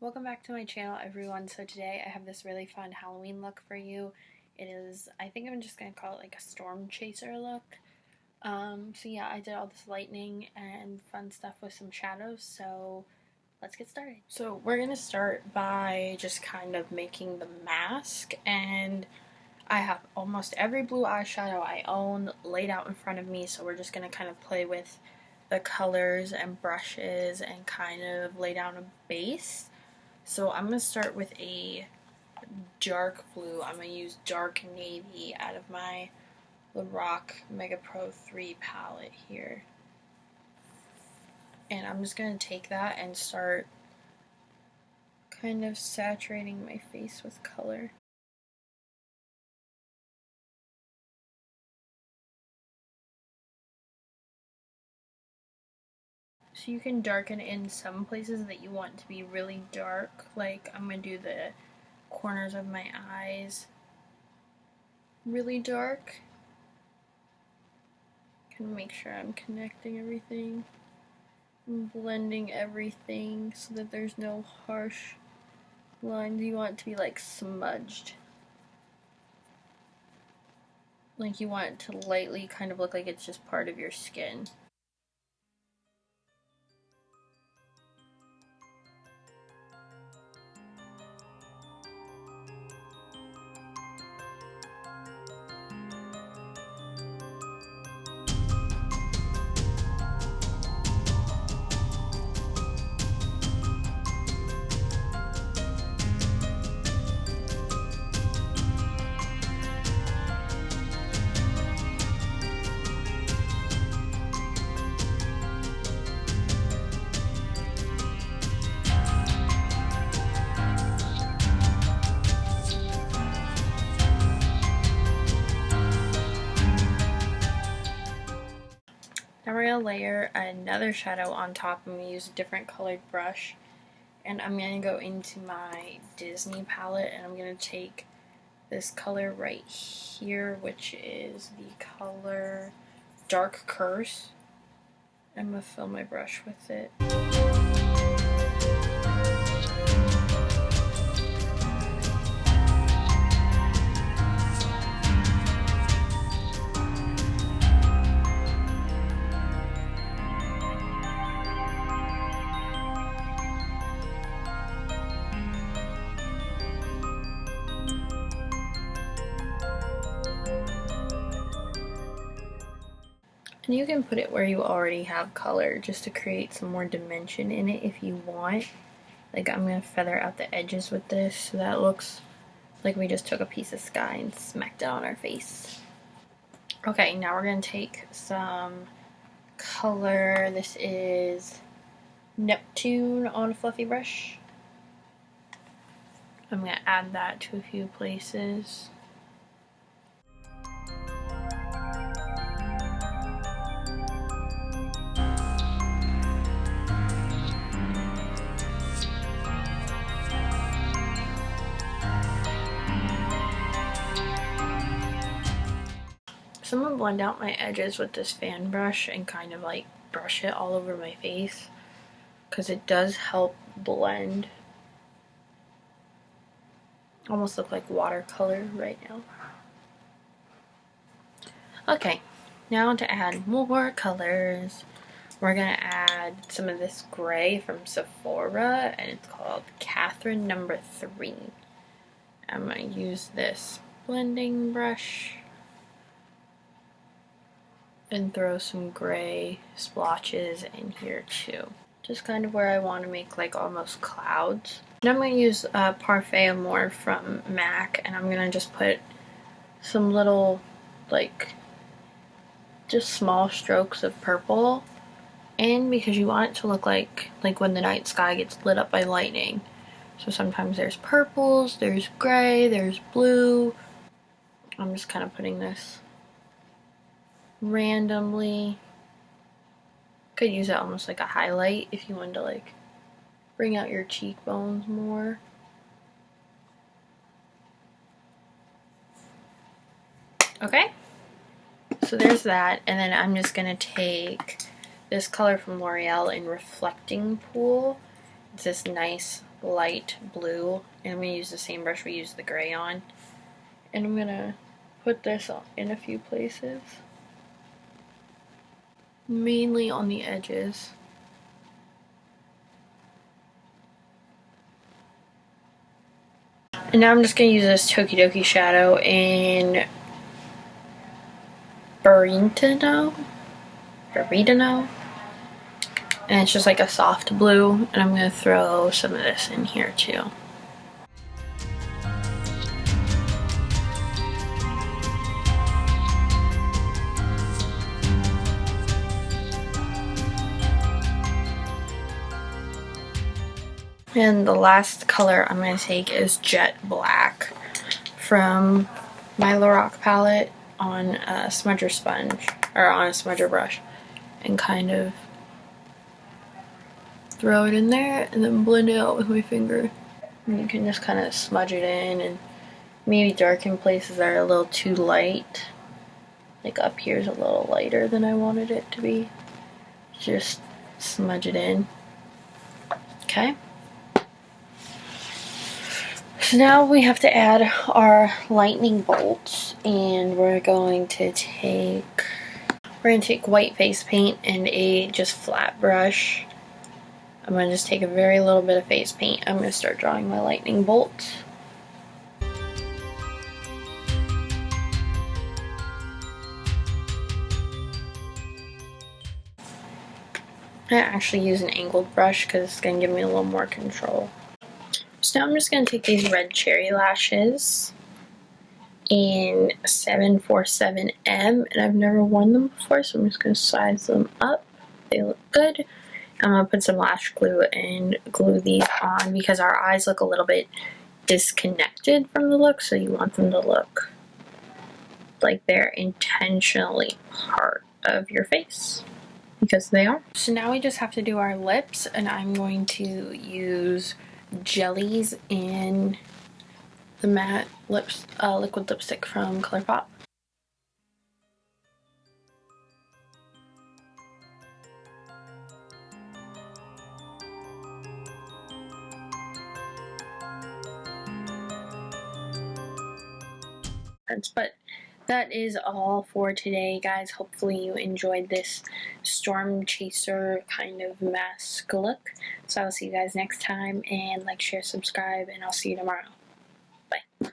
Welcome back to my channel, everyone. So today I have this really fun Halloween look for you. It is, I think I'm just going to call it like a storm chaser look. So yeah, I did all this lightning and fun stuff with some shadows, so let's get started. So we're going to start by just kind of making the mask, and I have almost every blue eyeshadow I own laid out in front of me, so we're just going to kind of play with the colors and brushes and kind of lay down a base. So I'm going to start with a dark blue. I'm going to use dark navy out of my Lorac Mega Pro 3 palette here. And I'm just going to take that and start kind of saturating my face with color. So you can darken in some places that you want to be really dark. Like I'm going to do the corners of my eyes really dark. Kind of make sure I'm connecting everything. And blending everything so that there's no harsh lines. You want it to be like smudged. Like you want it to lightly kind of look like it's just part of your skin. Now we're going to layer another shadow on top. I'm going to use a different colored brush. And I'm going to go into my Disney palette and I'm going to take this color right here, which is the color Dark Curse. I'm going to fill my brush with it. And you can put it where you already have color just to create some more dimension in it if you want. Like I'm going to feather out the edges with this so that it looks like we just took a piece of sky and smacked it on our face. Okay, now we're going to take some color. This is Neptune on a fluffy brush. I'm going to add that to a few places. So I'm going to blend out my edges with this fan brush and kind of like brush it all over my face because it does help blend. Almost look like watercolor right now. Okay, now to add more colors, we're going to add some of this gray from Sephora and it's called Catherine No. 3. I'm going to use this blending brush and throw some gray splotches in here too. Just kind of where I want to make like almost clouds. Now I'm going to use Parfait Amour from MAC and I'm going to just put some little like just small strokes of purple in because you want it to look like when the night sky gets lit up by lightning. So sometimes there's purples, there's gray, there's blue. I'm just kind of putting this randomly. Could use it almost like a highlight if you wanted to like bring out your cheekbones more. Okay, so there's that, and then I'm just gonna take this color from L'Oreal in Reflecting Pool. It's this nice light blue, and I'm going to use the same brush we used the gray on. And I'm going to put this in a few places, mainly on the edges. And now I'm just going to use this Tokidoki shadow in Burrito, and it's just like a soft blue, and I'm going to throw some of this in here too. And the last color I'm going to take is Jet Black from my Lorac palette on a smudger sponge, or on a smudger brush, and kind of throw it in there and then blend it out with my finger. And you can just kind of smudge it in and maybe darken places that are a little too light. Like up here is a little lighter than I wanted it to be. Just smudge it in. Okay. So now we have to add our lightning bolts, and we're going to take white face paint and a just flat brush. I'm going to just take a very little bit of face paint. I'm going to start drawing my lightning bolts. I actually use an angled brush because it's going to give me a little more control. So now I'm just going to take these red cherry lashes in 747M, and I've never worn them before, so I'm just going to size them up. They look good. I'm going to put some lash glue and glue these on because our eyes look a little bit disconnected from the look, so you want them to look like they're intentionally part of your face, because they are. So now we just have to do our lips, and I'm going to use Jellies in the matte liquid lipstick from ColourPop. But that is all for today, guys. Hopefully you enjoyed this storm chaser kind of mask look. So I'll see you guys next time, and like, share, subscribe, and I'll see you tomorrow. Bye.